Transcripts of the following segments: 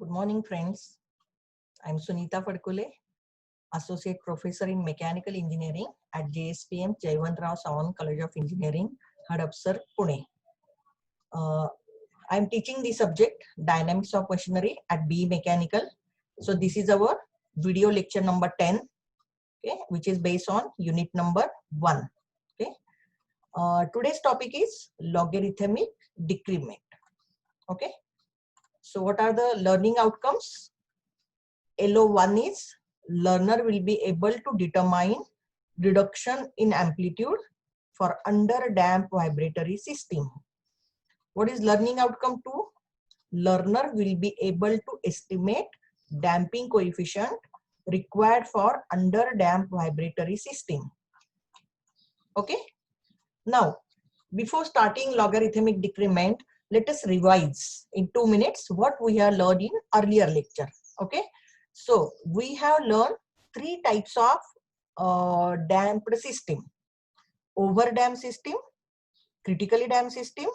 Good morning, friends. I'm Sunita Fadkule, Associate Professor in Mechanical Engineering at JSPM Jaywantrao Sawan College of Engineering, Hadapsar, Pune. I'm teaching the subject Dynamics of Machinery at BE Mechanical. So this is our video lecture number 10, okay, which is based on unit number 1. Okay. Today's topic is logarithmic decrement. Okay. So what are the learning outcomes? LO1 is learner will be able to determine reduction in amplitude for under damped vibratory system. What is learning outcome 2? Learner will be able to estimate damping coefficient required for under damped vibratory system. Okay. Now, before starting logarithmic decrement, let us revise in 2 minutes what we have learned in earlier lecture. Okay. So we have learned 3 types of damped system: over damped system, critically damped system,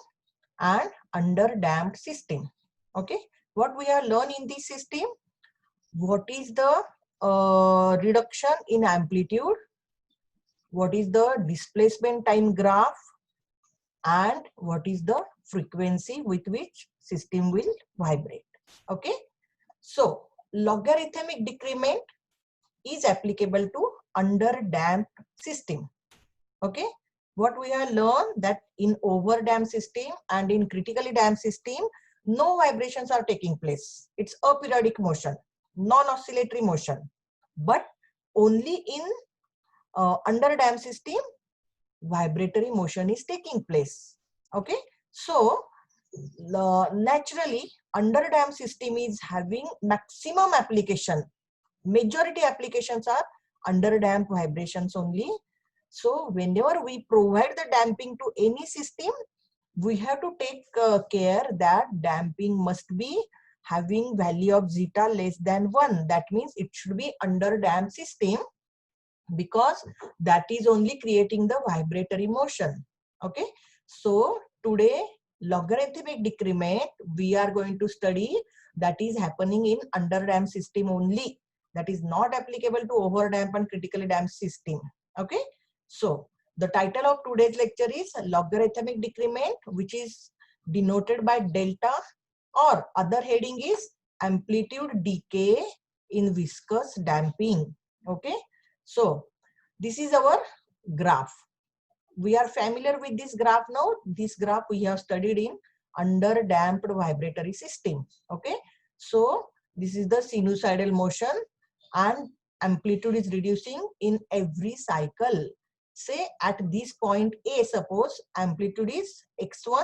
and under damped system. Okay, what we have learned in this system: what is the reduction in amplitude, what is the displacement time graph, and what is the frequency with which system will vibrate. Okay, so logarithmic decrement is applicable to under damped system. Okay, what we have learned that in over damped system and in critically damped system, no vibrations are taking place. It's aperiodic motion, non-oscillatory motion. But only in under damped system, vibratory motion is taking place. Okay, so naturally under damped system is having maximum application. Majority applications are under damped vibrations only. So whenever we provide the damping to any system, we have to take care that damping must be having value of zeta less than 1. That means it should be under damped system, because that is only creating the vibratory motion. Okay, so today logarithmic decrement we are going to study that is happening in under damped system only. That is not applicable to over damped and critically damped system. Okay, so the title of today's lecture is logarithmic decrement, which is denoted by delta, or other heading is amplitude decay in viscous damping. Okay, so this is our graph. We are familiar with this graph now. This graph we have studied in under damped vibratory system. Okay, so this is the sinusoidal motion and amplitude is reducing in every cycle. Say at this point A, suppose amplitude is x1,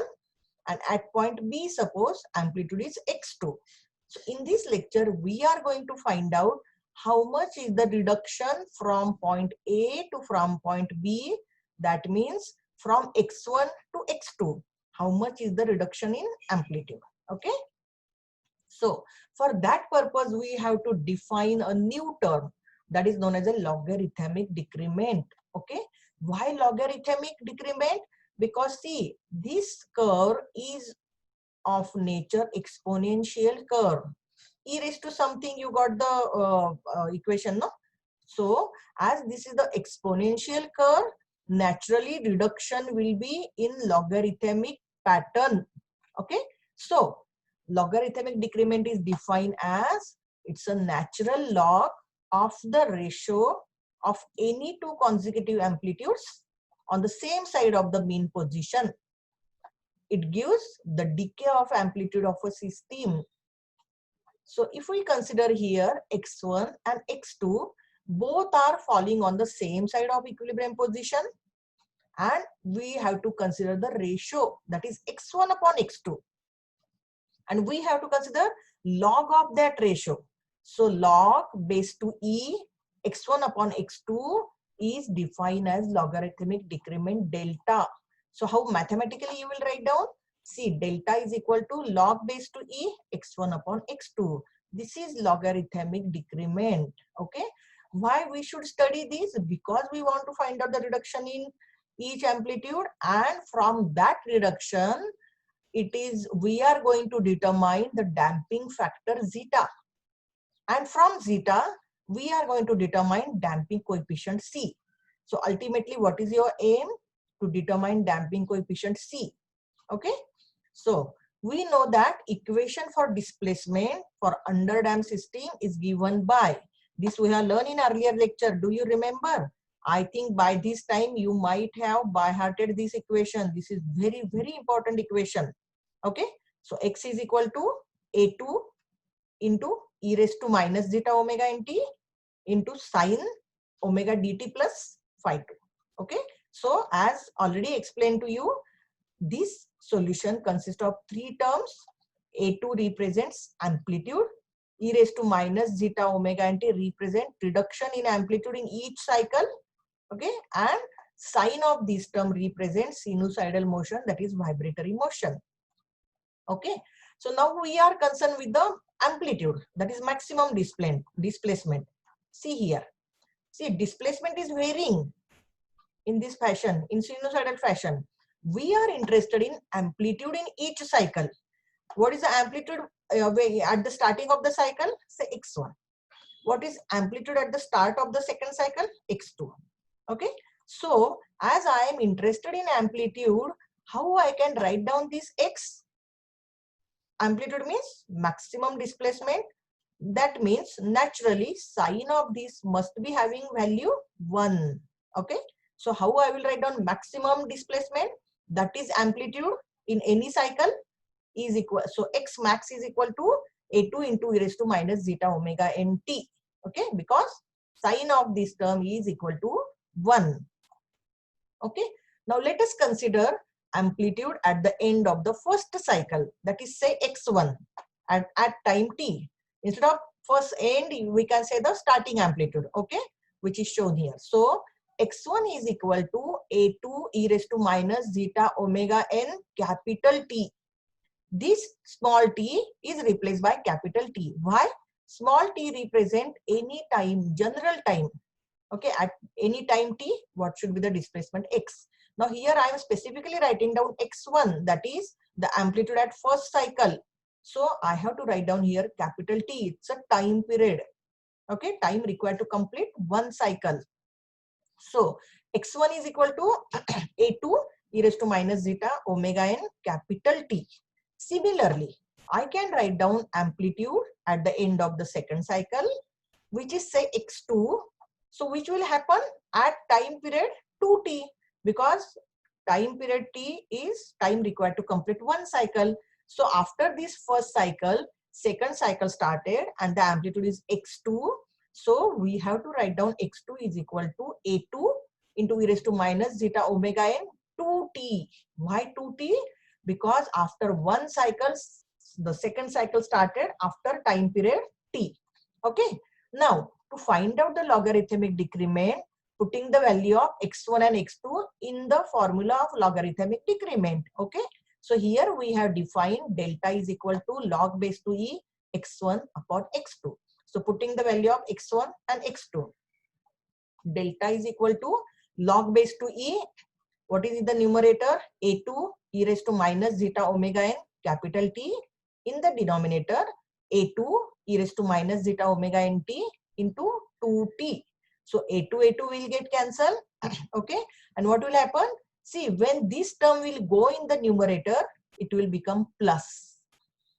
and at point B, suppose amplitude is x2. So in this lecture we are going to find out how much is the reduction from point A to from point B. That means from x1 to x2, how much is the reduction in amplitude. Okay, so for that purpose we have to define a new term that is known as a logarithmic decrement. Okay, why logarithmic decrement? Because see, this curve is of nature exponential curve. E raised to something, you got the equation, no? So as this is the exponential curve, naturally reduction will be in logarithmic pattern. Okay, so logarithmic decrement is defined as it's a natural log of the ratio of any two consecutive amplitudes on the same side of the mean position. It gives the decay of amplitude of a system. So if we consider here x1 and x2, both are falling on the same side of equilibrium position, and we have to consider the ratio, that is x1 upon x2, and we have to consider log of that ratio. So log base to e x1 upon x2 is defined as logarithmic decrement delta. So how mathematically you will write down? See, delta is equal to log base to e x1 upon x2. This is logarithmic decrement. Okay, why we should study this? Because we want to find out the reduction in each amplitude, and from that reduction we are going to determine the damping factor zeta, and from zeta we are going to determine damping coefficient C. So ultimately, what is your aim? To determine damping coefficient C. Okay, so we know that equation for displacement for underdamped system is given by this. We have learned in earlier lecture. Do you remember? I think by this time you might have by hearted this equation. This is very, very important equation. Okay, so x is equal to a2 into e raised to minus zeta omega nt into sine omega dt plus phi 2. Okay, so as already explained to you, this solution consists of three terms. A2 represents amplitude, e raised to minus zeta omega nt represent reduction in amplitude in each cycle. Okay, and sine of this term represents sinusoidal motion, that is vibratory motion. Okay, so now we are concerned with the amplitude, that is maximum displacement. See here, see, displacement is varying in this fashion, in sinusoidal fashion. We are interested in amplitude in each cycle. What is the amplitude at the starting of the cycle? Say x1. What is amplitude at the start of the second cycle? x2. Okay, so as I am interested in amplitude, how I can write down this x? Amplitude means maximum displacement. That means naturally sine of this must be having value 1. Okay, so how I will write down maximum displacement? That is amplitude in any cycle is equal. So x max is equal to a2 into e raised to minus zeta omega nt. Okay, because sine of this term is equal to 1. Okay, now let us consider amplitude at the end of the first cycle, that is say x1 at time t. Instead of first end, we can say the starting amplitude, okay, which is shown here. So x1 is equal to a2 e raised to minus zeta omega n capital T. This small t is replaced by capital T. Why? Small t represent any time, general time. Okay, at any time t, what should be the displacement x? Now here I am specifically writing down x1, that is the amplitude at first cycle. So I have to write down here capital T. It's a time period. Okay, time required to complete one cycle. So x1 is equal to a2 e raised to minus zeta omega n capital T. Similarly, I can write down amplitude at the end of the second cycle, which is say x2. So which will happen at time period 2t, because time period t is time required to complete one cycle. So after this first cycle, second cycle started and the amplitude is x2. So we have to write down x2 is equal to a2 into e raised to minus zeta omega n 2t. Why 2t? Because after one cycle, the second cycle started after time period t. Okay. Now to find out the logarithmic decrement, putting the value of x1 and x2 in the formula of logarithmic decrement. Okay. So here we have defined delta is equal to log base 2e x1 upon x2. So putting the value of x1 and x2, delta is equal to log base 2e. What is in the numerator? a2 e raised to minus zeta omega n capital T. In the denominator, a2 e raised to minus zeta omega n t into 2t. So a2 will get cancelled. Okay, and what will happen? See, when this term will go in the numerator, it will become plus.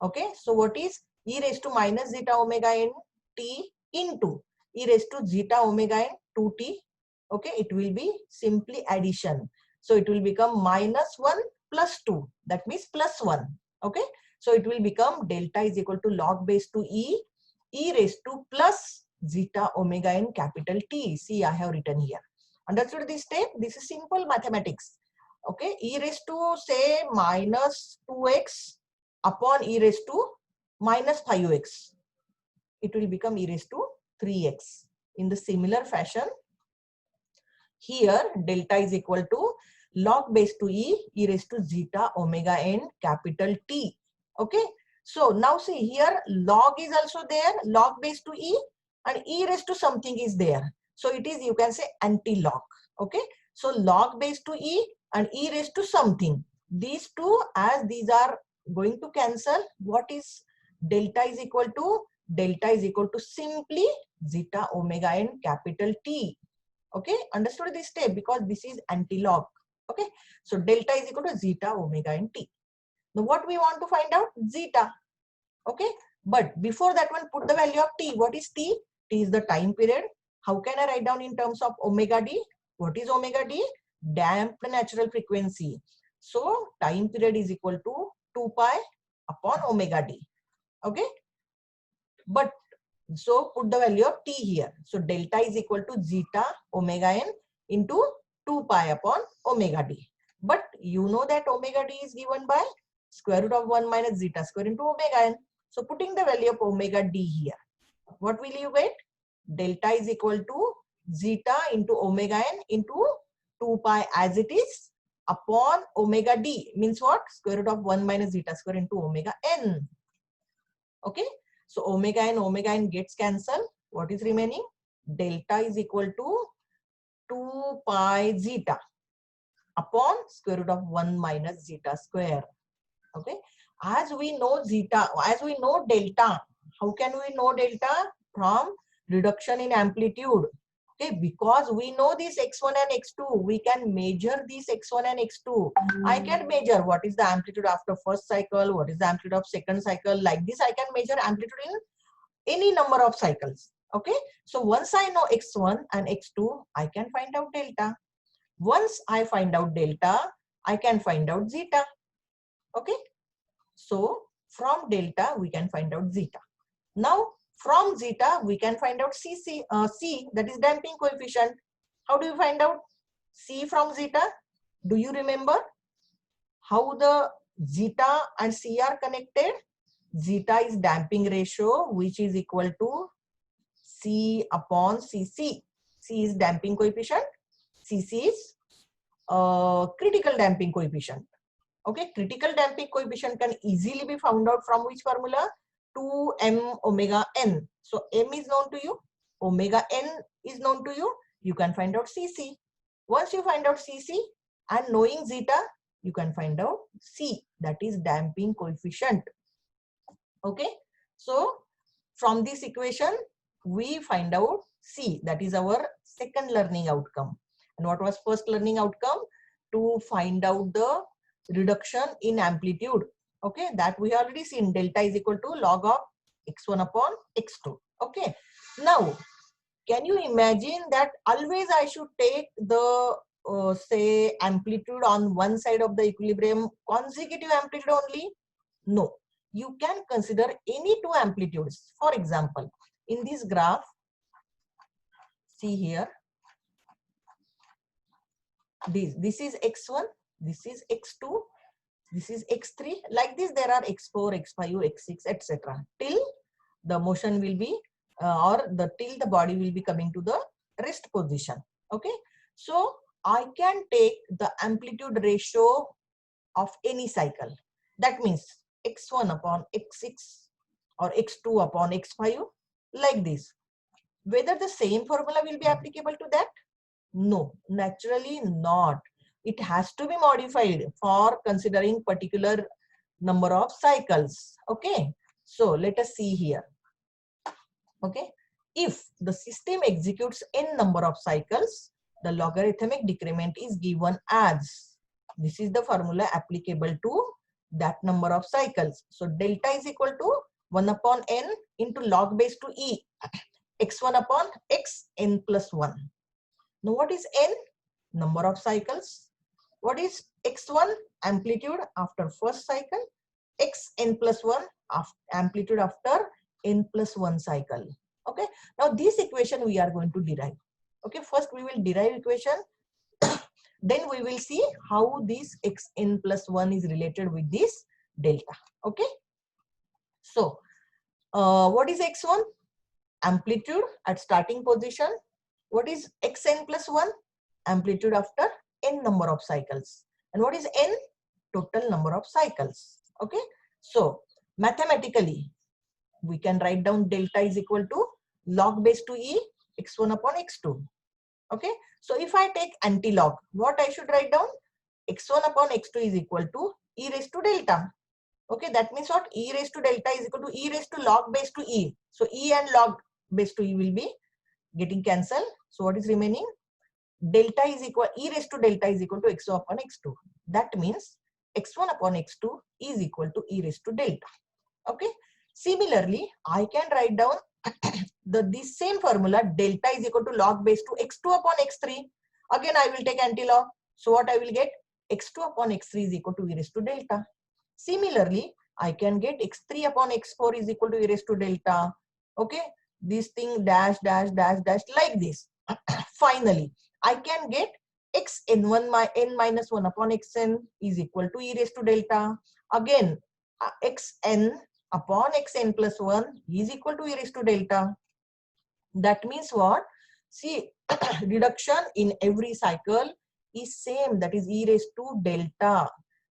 Okay, so what is e raised to minus zeta omega n t into e raised to zeta omega n 2t? Okay, it will be simply addition. So it will become minus 1 plus 2. That means plus 1. Okay, so it will become delta is equal to log base 2e raised to plus zeta omega n capital T. See, I have written here. Understood this step? This is simple mathematics. Okay, e raised to say minus 2x upon e raised to minus 5x. It will become e raised to 3x. In the similar fashion, here delta is equal to log base 2e raised to zeta omega n capital T. Okay, so now see here log is also there, log base 2e, and e raised to something is there. So it is, you can say, anti-log. Okay, so log base 2e and e raised to something. these two, as these are going to cancel, what is delta is equal to? Delta is equal to simply zeta omega n capital T. Okay, understood this step because this is anti-log. Okay, so delta is equal to zeta omega n T. Now what we want to find out? Zeta. Okay, but before that one, put the value of T. What is T? T is the time period. How can I write down in terms of omega D? What is omega D? Damped natural frequency. So time period is equal to 2 pi upon omega D. Okay, but so put the value of T here. So delta is equal to zeta omega n into 2 pi upon omega D. But you know that omega D is given by square root of 1 minus zeta square into omega n. So putting the value of omega D here, what will you get? Delta is equal to zeta into omega n into 2 pi as it is upon omega D, means what? Square root of 1 minus zeta square into omega n. Okay, so omega n gets cancelled. What is remaining? Delta is equal to 2 pi zeta upon square root of 1 minus zeta square. Okay, as we know zeta, as we know delta, how can we know delta? From reduction in amplitude. Okay, because we know this x1 and x2, we can measure this x1 and x2. I can measure what is the amplitude after first cycle, what is the amplitude of second cycle. Like this, I can measure amplitude in any number of cycles. Okay, so once I know x1 and x2, I can find out delta. Once I find out delta, I can find out zeta. Okay, so from delta we can find out zeta. Now from zeta we can find out C, that is damping coefficient. How do you find out C from zeta? Do you remember how the zeta and C are connected? Zeta is damping ratio, which is equal to C upon Cc. C is damping coefficient, Cc is critical damping coefficient. Okay, critical damping coefficient can easily be found out from which formula? 2m omega n. So m is known to you, omega n is known to you. You can find out Cc. Once you find out Cc and knowing zeta, you can find out C, that is damping coefficient. Okay, so from this equation we find out C, that is our second learning outcome. And what was first learning outcome? To find out the reduction in amplitude. Okay, that we already seen. Delta is equal to log of x1 upon x2. Okay, now can you imagine that always I should take the say amplitude on one side of the equilibrium, consecutive amplitude only? No, you can consider any two amplitudes. For example, in this graph, see here, this is x1, this is x2, this is x3. Like this, there are x4, x5, x6, etc. till the motion will be till the body will be coming to the rest position. Okay, so I can take the amplitude ratio of any cycle. That means x1 upon x6 or x2 upon x5, like this. Whether the same formula will be applicable to that? No, naturally not. It has to be modified for considering particular number of cycles. Okay, so let us see here. Okay, if the system executes n number of cycles, the logarithmic decrement is given as, this is the formula applicable to that number of cycles. So delta is equal to 1 upon n into log base to e, x1 upon x n plus 1. Now what is n? Number of cycles. What is x1? Amplitude after first cycle. X n plus 1 amplitude after n plus 1 cycle. Okay, now this equation we are going to derive. Okay, first we will derive equation, then we will see how this x n plus 1 is related with this delta. Okay, so what is x1? Amplitude at starting position. What is xn plus 1? Amplitude after n number of cycles. And what is n? Total number of cycles. Okay, so mathematically we can write down delta is equal to log base to e x1 upon x2. Okay, so if I take anti-log, what I should write down? x1 upon x2 is equal to e raised to delta. Okay, that means what? E raised to delta is equal to e raised to log base to e. So e and log base to e will be getting cancelled. So what is remaining? Delta is equal, e raised to delta is equal to x1 upon x2. That means x1 upon x2 is equal to e raised to delta. Okay. Similarly, I can write down this same formula, delta is equal to log base to x2 upon x3. Again, I will take anti-log. So what I will get? x2 upon x3 is equal to e raised to delta. Similarly, I can get x3 upon x4 is equal to e raised to delta. Okay. This thing dash, dash, dash, dash like this. Finally, I can get xn1 n minus 1 upon xn is equal to e raised to delta. Again, xn upon xn plus 1 is equal to e raised to delta. That means what? See, reduction in every cycle is same, that is e raised to delta.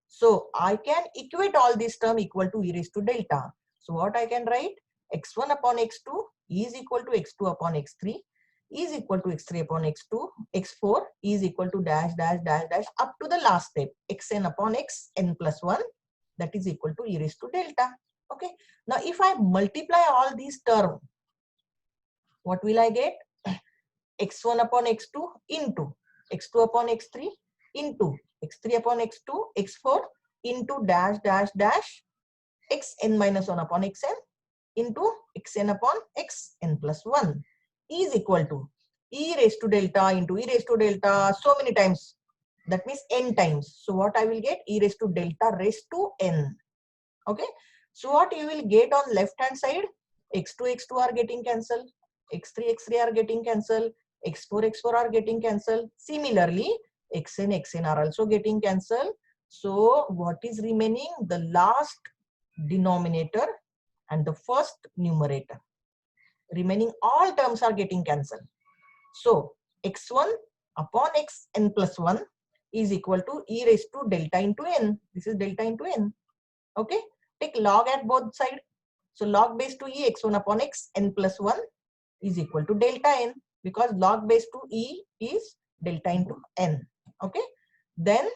So I can equate all this term equal to e raised to delta. So what I can write? x1 upon x2 is equal to x2 upon x3 is equal to x3 upon x2, x4 is equal to dash, dash, dash, dash up to the last step, xn upon xn plus 1, that is equal to e raised to delta. Okay. Now if I multiply all these terms, what will I get? x1 upon x2 into x2 upon x3 into x3 upon x2, x4 into dash, dash, dash xn minus 1 upon xn into xn upon xn plus 1 is equal to e raised to delta into e raised to delta so many times. That means n times. So what I will get? E raised to delta raised to n. Okay. So what you will get on left hand side? x2, x2 are getting cancelled. x3, x3 are getting cancelled. x4, x4 are getting cancelled. Similarly, xn, xn are also getting cancelled. So what is remaining? The last denominator and the first numerator. Remaining all terms are getting cancelled. So x1 upon xn plus 1 is equal to e raised to delta into n. This is delta into n. Okay. Take log at both sides. So log base to e x1 upon xn plus 1 is equal to delta n, because log base to e is delta into n. Okay. Then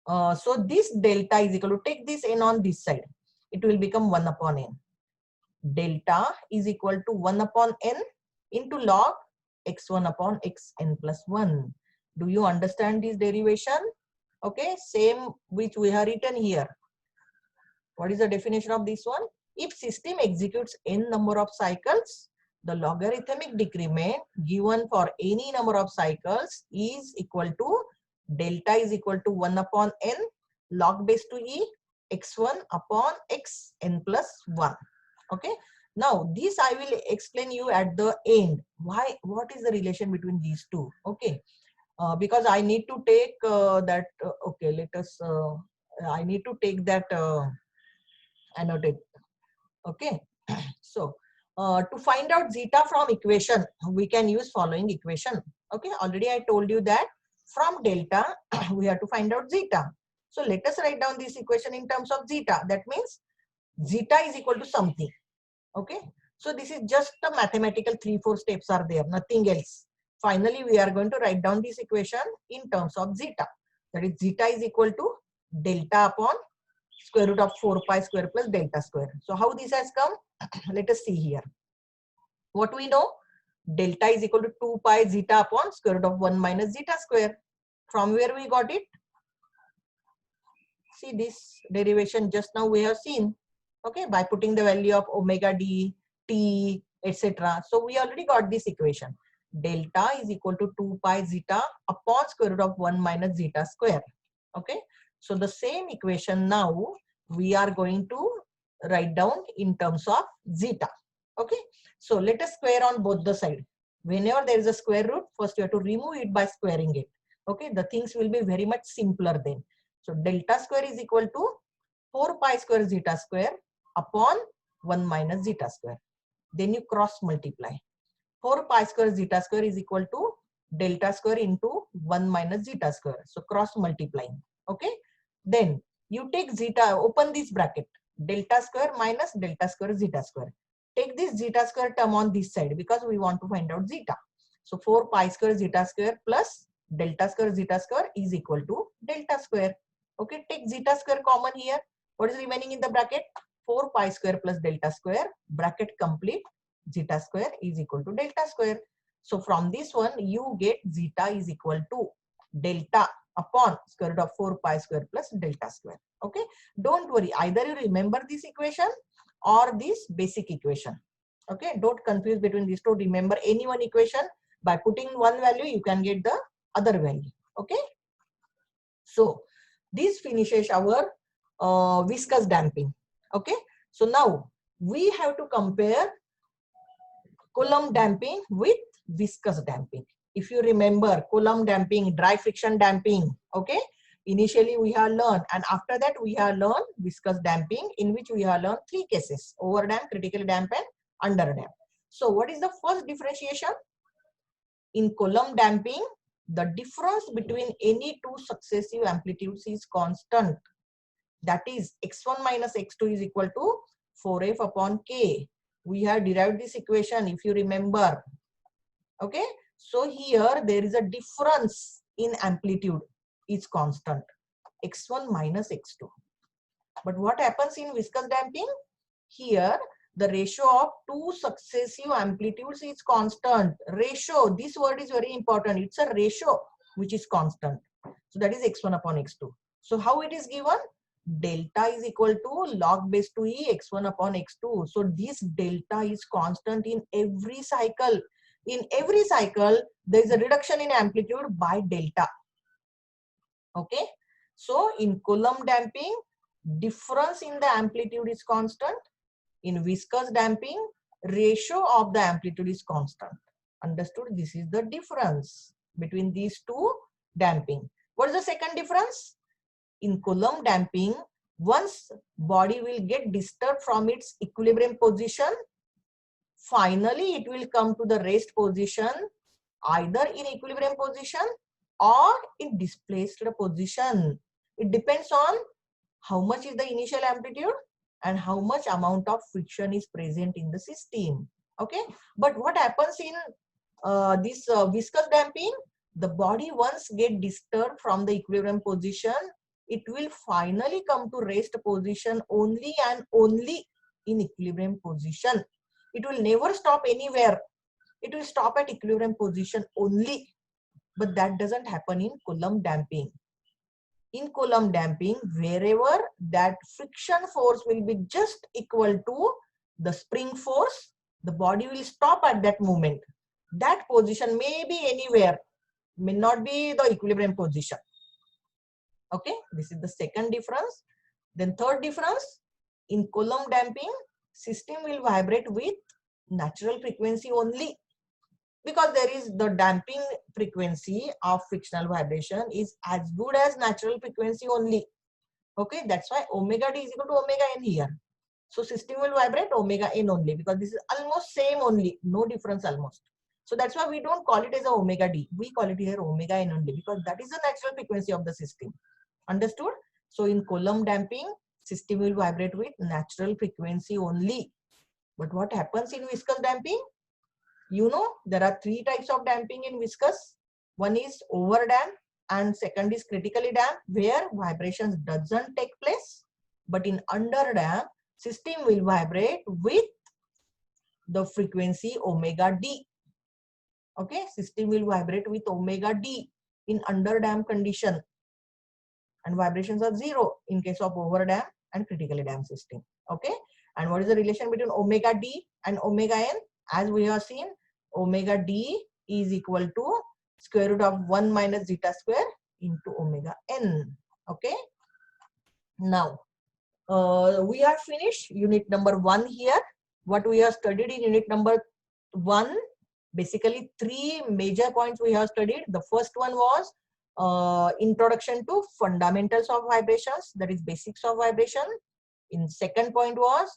so this delta is equal to, take this n on this side, it will become 1 upon n. Delta is equal to 1 upon n into log x1 upon xn plus 1. Do you understand this derivation? Okay, same which we have written here. What is the definition of this one? If system executes n number of cycles, the logarithmic decrement given for any number of cycles is equal to delta is equal to 1 upon n log base to e x1 upon xn plus 1. Okay. Now this I will explain you at the end. Why? What is the relation between these two? Okay. Because I need to take that. Okay. Let us. I need to take that. Annotate. Okay. So to find out zeta from equation, we can use following equation. Okay. Already I told you that from delta we have to find out zeta. So let us write down this equation in terms of zeta. That means zeta is equal to something. Okay. So this is just the mathematical 3-4 steps are there, nothing else. Finally, we are going to write down this equation in terms of zeta. That is zeta is equal to delta upon square root of 4 pi square plus delta square. So how this has come? Let us see here. What we know? Delta is equal to 2 pi zeta upon square root of 1 minus zeta square. From where we got it? See this derivation just now we have seen. Okay, by putting the value of omega d, t, etc. So we already got this equation. Delta is equal to 2 pi zeta upon square root of 1 minus zeta square. Okay. So the same equation now we are going to write down in terms of zeta. Okay. So let us square on both the sides. Whenever there is a square root, first you have to remove it by squaring it. Okay. The things will be very much simpler then. So delta square is equal to 4 pi square zeta square upon 1 minus zeta square. Then you cross multiply. 4 pi square zeta square is equal to delta square into 1 minus zeta square. So cross multiplying. Okay. Then you take zeta, open this bracket. Delta square minus delta square zeta square. Take this zeta square term on this side because we want to find out zeta. So 4 pi square zeta square plus delta square zeta square is equal to delta square. Okay, take zeta square common here. What is remaining in the bracket? 4 pi square plus delta square, bracket complete, zeta square is equal to delta square. So from this one, you get zeta is equal to delta upon square root of 4 pi square plus delta square. Okay, don't worry, either you remember this equation or this basic equation. Okay, don't confuse between these two. Remember any one equation, by putting one value you can get the other value. Okay, so this finishes our viscous damping. Okay, so now we have to compare Coulomb damping with viscous damping. If you remember, Coulomb damping, dry friction damping, okay, initially we have learned, and after that we have learned viscous damping, in which we have learned 3 cases: over damp, critically damp, and under damp. So what is the first differentiation? In Coulomb damping, the difference between any two successive amplitudes is constant. That is, x1 minus x2 is equal to 4f upon k. We have derived this equation, if you remember. Okay, so here there is a difference in amplitude is constant, x1 minus x2. But what happens in viscous damping? Here the ratio of two successive amplitudes is constant. Ratio, this word is very important. It's a ratio which is constant. So that is x1 upon x2. So how it is given? Delta is equal to log base 2e x1 upon x2. So this delta is constant in every cycle. In every cycle, there is a reduction in amplitude by delta. Okay. So in Coulomb damping, difference in the amplitude is constant. In viscous damping, ratio of the amplitude is constant. Understood? This is the difference between these two damping. What is the second difference? In Coulomb damping, once body will get disturbed from its equilibrium position, finally it will come to the rest position, either in equilibrium position or in displaced position. It depends on how much is the initial amplitude and how much amount of friction is present in the system. Okay, but what happens in this viscous damping? The body once get disturbed from the equilibrium position, it will finally come to rest position only and only in equilibrium position. It will never stop anywhere. It will stop at equilibrium position only. But that doesn't happen in Coulomb damping. In Coulomb damping, wherever that friction force will be just equal to the spring force, the body will stop at that moment. That position may be anywhere, may not be the equilibrium position. Okay, this is the second difference. Then third difference, in Coulomb damping, system will vibrate with natural frequency only, because there is the damping frequency of frictional vibration is as good as natural frequency only. Okay, that's why omega d is equal to omega n here. So system will vibrate omega n only, because this is almost same only, no difference almost. So that's why we don't call it as a omega d. We call it here omega n only, because that is the natural frequency of the system. Understood? So in Coulomb damping, system will vibrate with natural frequency only. But what happens in viscous damping? You know, there are 3 types of damping in viscous. One is over damp and second is critically damp, where vibrations doesn't take place. But in under damp, system will vibrate with the frequency omega d. Okay, system will vibrate with omega d in under damp condition, and vibrations are 0 in case of over damp and critically damped system. Okay, and what is the relation between omega d and omega n? As we have seen, omega d is equal to square root of 1 minus zeta square into omega n. Okay, now we are finished unit number 1 here. What we have studied in unit number 1, basically 3 major points we have studied. The first one was introduction to fundamentals of vibrations, that is basics of vibration. In second point was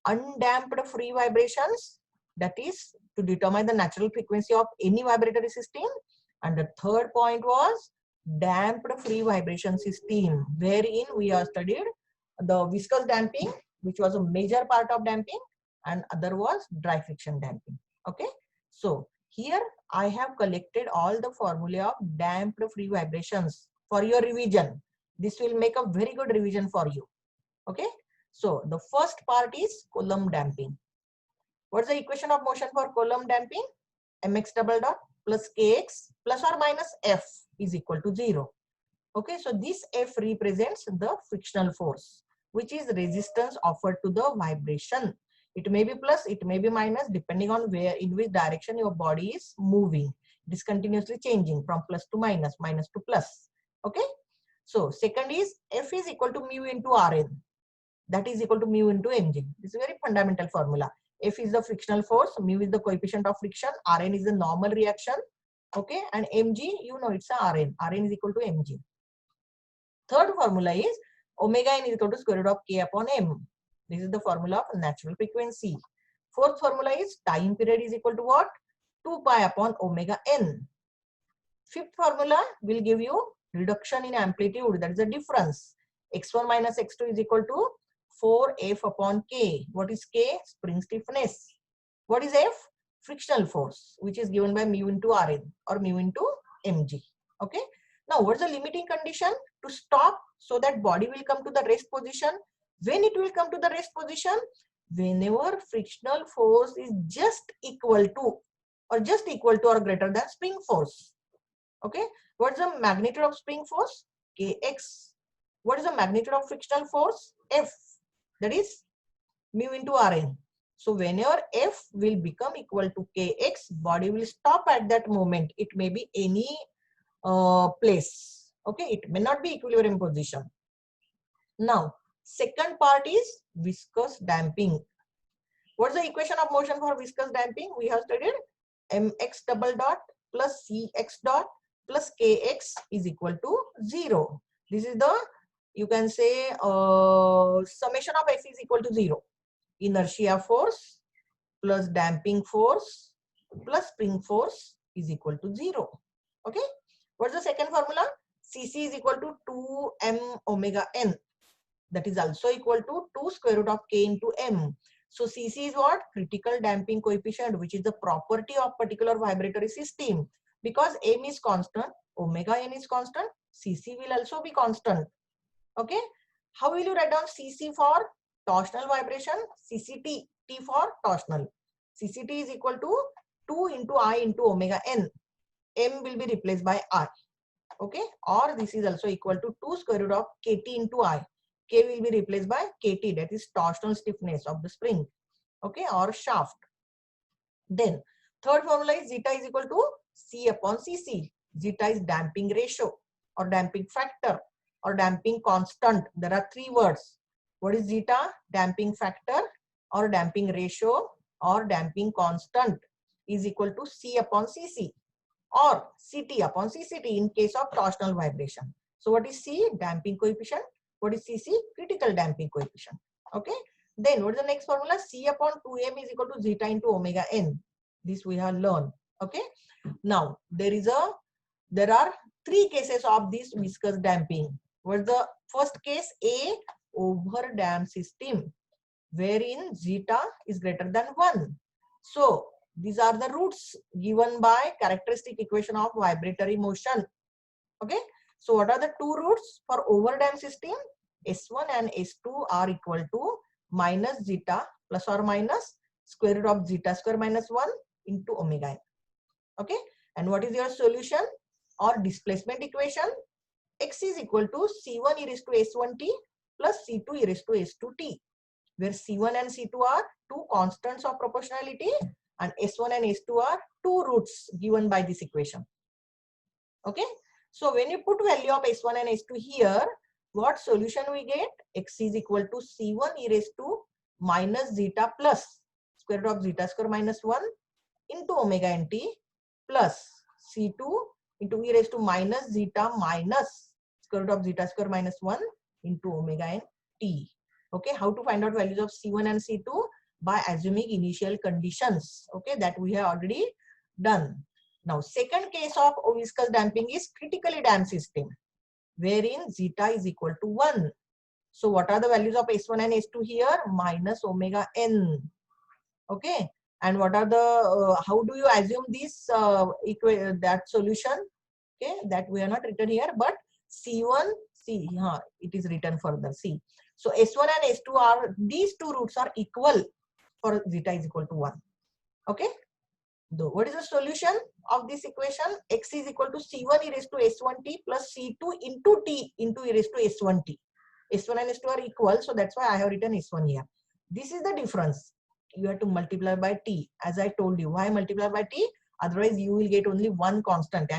undamped free vibrations, that is to determine the natural frequency of any vibratory system. And the third point was damped free vibration system, wherein we have studied the viscous damping, which was a major part of damping, and other was dry friction damping. Okay, so Here I have collected all the formula of damped free vibrations for your revision. This will make a very good revision for you. Okay. So the first part is Coulomb damping. What's the equation of motion for Coulomb damping? Mx double dot plus Kx plus or minus F is equal to 0. Okay, so this F represents the frictional force, which is resistance offered to the vibration. It may be plus, it may be minus, depending on where, in which direction your body is moving. It is continuously changing from plus to minus, minus to plus. Okay, so second is F is equal to mu into Rn. That is equal to mu into mg. This is a very fundamental formula. F is the frictional force, mu is the coefficient of friction, Rn is the normal reaction. Okay, and mg, you know, it's a Rn. Rn is equal to mg. Third formula is omega n is equal to square root of k upon m. This is the formula of natural frequency. Fourth formula is time period is equal to what? 2 pi upon omega n. Fifth formula will give you reduction in amplitude. That is the difference. X1 minus x2 is equal to 4f upon k. What is k? Spring stiffness. What is f? Frictional force, which is given by mu into Rn or mu into mg. Okay. Now, what's the limiting condition? To stop so that body will come to the rest position. When it will come to the rest position? Whenever frictional force is just equal to or greater than spring force. Okay. What's the magnitude of spring force? Kx. What is the magnitude of frictional force? F. That is mu into Rn. So whenever F will become equal to Kx, body will stop at that moment. It may be any place. Okay, it may not be equilibrium position. Now, second part is viscous damping. What's the equation of motion for viscous damping? We have studied mx double dot plus cx dot plus kx is equal to 0. This is the, you can say, summation of F is equal to 0. Inertia force plus damping force plus spring force is equal to 0. Okay. What's the second formula? Cc is equal to 2m omega n. That is also equal to 2 square root of k into m. So Cc is what? Critical damping coefficient, which is the property of particular vibratory system. Because m is constant, omega n is constant, Cc will also be constant. Okay. How will you write down Cc for torsional vibration? Cct, T for torsional. Cct is equal to 2 into I into omega n. M will be replaced by I. Okay. Or this is also equal to 2 square root of Kt into I. K will be replaced by Kt, that is torsional stiffness of the spring. Okay. Or shaft. Then third formula is zeta is equal to C upon Cc. Zeta is damping ratio or damping factor or damping constant. There are three words. What is zeta? Damping factor or damping ratio or damping constant is equal to C upon Cc or Ct upon Cct in case of torsional vibration. So what is C? Damping coefficient. What is Cc? Critical damping coefficient. Okay. Then what is the next formula? C upon 2m is equal to zeta into omega n. This we have learned. Okay. Now there are three cases of this viscous damping. What's the first case? A, over damped system, wherein zeta is greater than 1. So these are the roots given by characteristic equation of vibratory motion. Okay. So what are the two roots for over damped system? S1 and S2 are equal to minus zeta plus or minus square root of zeta square minus 1 into omega n. Okay. And what is your solution or displacement equation? X is equal to C1 e raised to S1t plus C2 e raised to S2t, where C1 and C2 are two constants of proportionality and S1 and S2 are two roots given by this equation. Okay. So when you put value of S1 and S2 here, what solution we get? X is equal to C1 e raised to minus zeta plus square root of zeta square minus 1 into omega nt plus C2 into e raised to minus zeta minus square root of zeta square minus 1 into omega n t. Okay, how to find out values of C1 and C2? By assuming initial conditions. Okay, that we have already done. Now, second case of viscous damping is critically damped system, wherein zeta is equal to 1. So, what are the values of S1 and S2 here? Minus omega n. Okay, And what are the how do you assume this that solution? Okay, that we are not written here, but C1 C, it is written further. C. So S1 and S2 are, these two roots are equal for zeta is equal to 1. Okay. So what is the solution of this equation? X is equal to C1 e raised to S1t plus C2 into t into e raised to S1t. S1 and S2 are equal, so that's why I have written S1 here. This is the difference. You have to multiply by t, as I told you. Why multiply by t? Otherwise, you will get only one constant,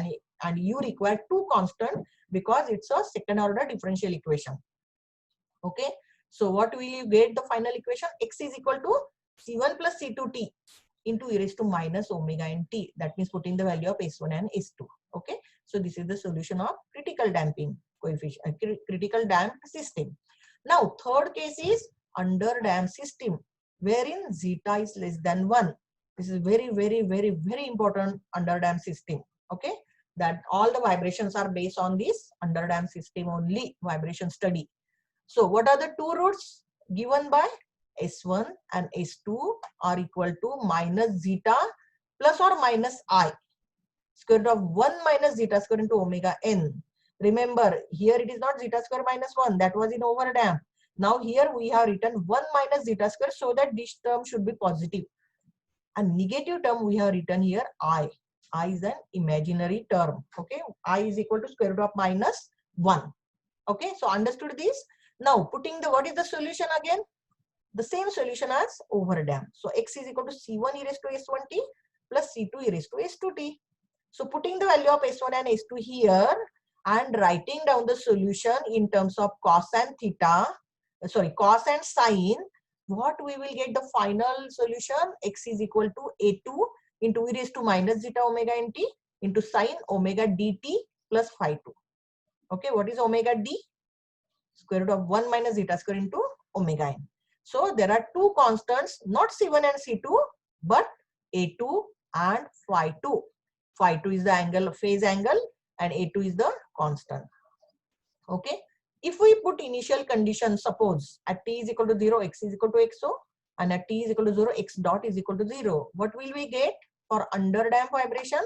and you require two constant because it's a second order differential equation. Okay. So what will you get the final equation? X is equal to C1 plus C2t into e raised to minus omega n t. That means putting the value of S1 and S2. Okay. So this is the solution of critical damping coefficient, critical damped system. Now, third case is under damped system, wherein zeta is less than 1. This is very, very, very, very important under damped system. Okay. That all the vibrations are based on this under damped system only vibration study. So what are the two roots given by S1 and S2 are equal to minus zeta plus or minus I, square root of 1 minus zeta square into omega n. Remember, here it is not zeta square minus 1, that was in overdamp. Now here we have written 1 minus zeta square so that this term should be positive. And negative term we have written here I. I is an imaginary term. Okay, I is equal to square root of minus 1. Okay, so understood this? Now putting the, what is the solution again? The same solution as overdamp. So x is equal to C1 e raised to S1t plus C2 e raised to S2t. So putting the value of S1 and S2 here and writing down the solution in terms of cos and theta, cos and sine, what we will get the final solution? X is equal to A2 into e raised to minus zeta omega nt into sine omega dt plus phi 2. Okay, what is omega d? Square root of 1 minus zeta square into omega n. So there are two constants, not C1 and C2, but A2 and phi 2. Phi 2 is the angle, phase angle, and A2 is the constant. Okay. If we put initial condition, suppose at t is equal to 0, x is equal to xo, and at t is equal to 0, x dot is equal to 0. What will we get for under damped vibration?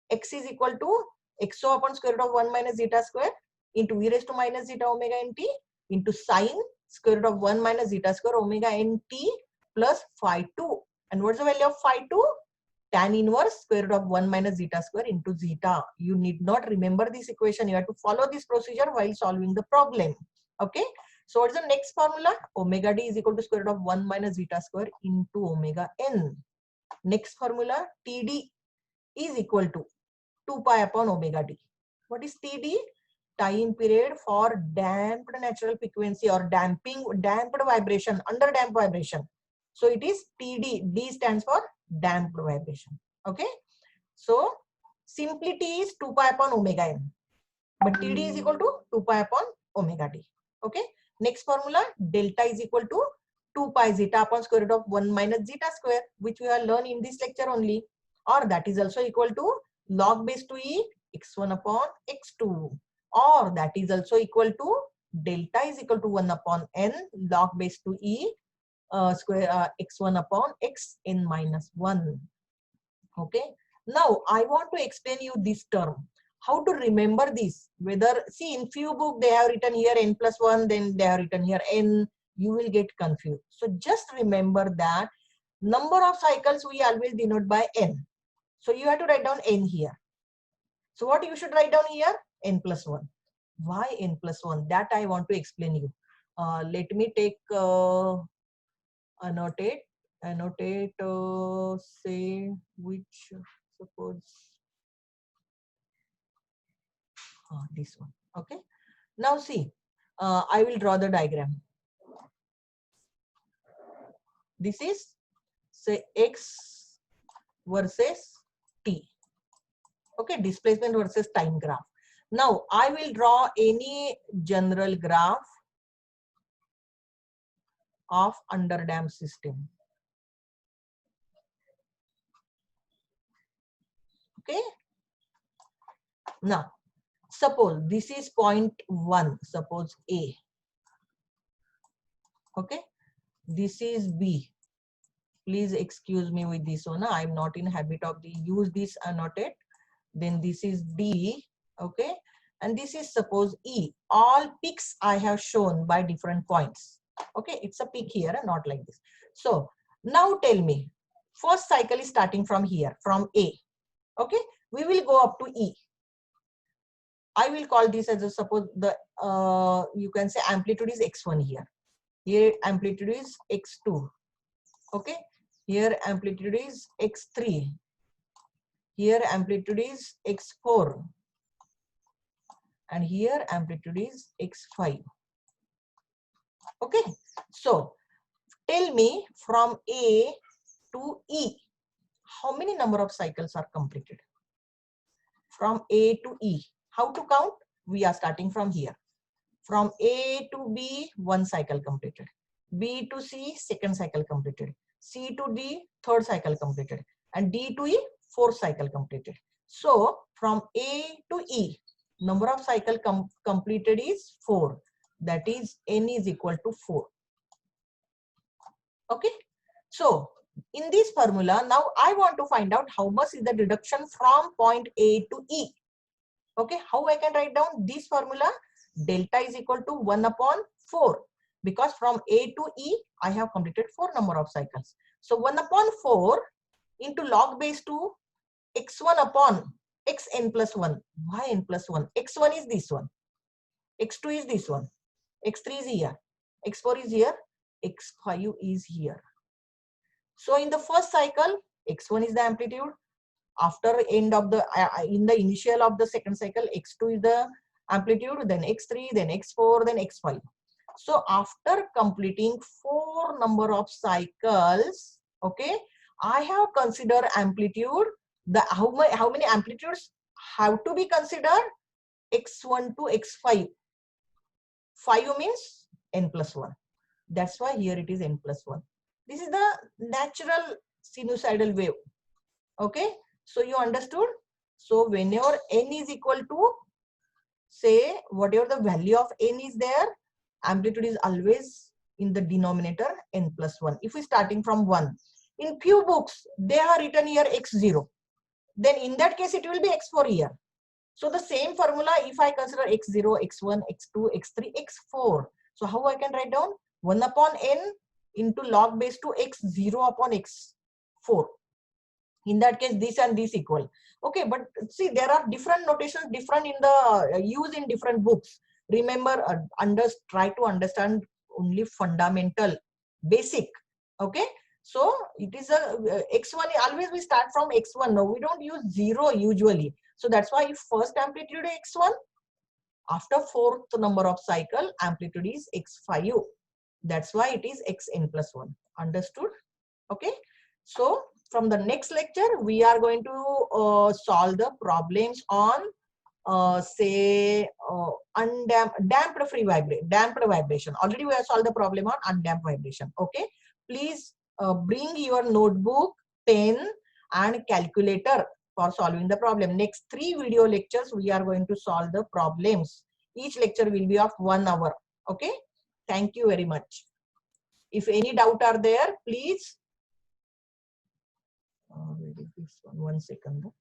X is equal to xo upon square root of 1 minus zeta square into e raised to minus zeta omega nt into sine square root of 1 minus zeta square omega nt plus phi 2. And what's the value of phi 2? Tan inverse square root of 1 minus zeta square into zeta. You need not remember this equation. You have to follow this procedure while solving the problem. Okay. So what's the next formula? Omega d is equal to square root of 1 minus zeta square into omega n. Next formula, Td is equal to 2 pi upon omega d. What is Td? Time period for damped natural frequency or damped vibration, under damped vibration. So it is Td. D stands for damped vibration. Okay. So simply T is 2 pi upon omega n. But Td is equal to 2 pi upon omega d. Okay. Next formula, delta is equal to 2 pi zeta upon square root of 1 minus zeta square, which we have learned in this lecture only. Or that is also equal to log base 2e x1 upon x2. Or that is also equal to delta is equal to 1 upon n log base 2e x1 upon xn minus 1. Okay. Now I want to explain you this term. How to remember this? Whether, see, in few book they have written here n plus 1, then they have written here n. You will get confused. So just remember that number of cycles we always denote by n. So you have to write down n here. So what you should write down here? N plus 1. Why n plus 1? That I want to explain you. Let me take annotate, say which, suppose this one. Okay. Now see, I will draw the diagram. This is, say, x versus t. Okay, displacement versus time graph. Now I will draw any general graph of under damped system. Okay. Now suppose this is point 1, suppose A. Okay. This is B, Please excuse me with this one. I'm not in habit of the use this annotate. Then this is D, okay, and this is suppose E. All peaks I have shown by different points. Okay, it's a peak here and not like this. So now tell me, first cycle is starting from here, from A. Okay, we will go up to E. I will call this as a suppose the you can say amplitude is x1 here. Here amplitude is x2. Okay, here amplitude is x3. Here amplitude is x4. And here amplitude is x5. Okay, so tell me from A to E, how many number of cycles are completed? From A to E, how to count? We are starting from here. From A to B, one cycle completed. B to C, second cycle completed. C to D, third cycle completed. And D to E, fourth cycle completed. So from A to E, number of cycle completed is 4. That is N is equal to 4. Okay. So in this formula, now I want to find out how much is the deduction from point A to E. Okay. How I can write down this formula? Delta is equal to 1 upon 4. Because from A to E, I have completed 4 number of cycles. So 1 upon 4 into log base 2 x1 upon xn plus 1. Why n plus 1? x1 is this one. x2 is this one. x3 is here. x4 is here. x5 is here. So in the first cycle, x1 is the amplitude. After end of the, in the initial of the second cycle, x2 is the amplitude, then x3, then x4, then x5. So after completing 4 number of cycles, okay, I have considered amplitude. The how many amplitudes have to be considered? x1 to x5. 5 means n plus 1. That's why here it is n plus 1. This is the natural sinusoidal wave. Okay, so you understood? So whenever n is equal to, say, whatever the value of n is there, amplitude is always in the denominator n plus 1. If we starting from 1, in few books they are written here x0, then in that case it will be x4 here. So the same formula, if I consider x0, x1, x2, x3, x4, so how I can write down? 1 upon n into log base to x0 upon x4. In that case, this and this equal. Okay, but see, there are different notations, different in the use in different books. Remember, try to understand only fundamental, basic. Okay, so it is a x1. Always we start from x1. No, we don't use 0 usually. So that's why if first amplitude is x1, after 4th number of cycle, amplitude is x5. That's why it is xn plus 1. Understood? Okay. So from the next lecture, we are going to solve the problems on say damped vibration. Already we have solved the problem on undamped vibration. Okay. Please bring your notebook, pen and calculator for solving the problem. Next 3 video lectures, we are going to solve the problems. Each lecture will be of 1 hour. Okay. Thank you very much. If any doubt are there, please. Where is this one? 1 second.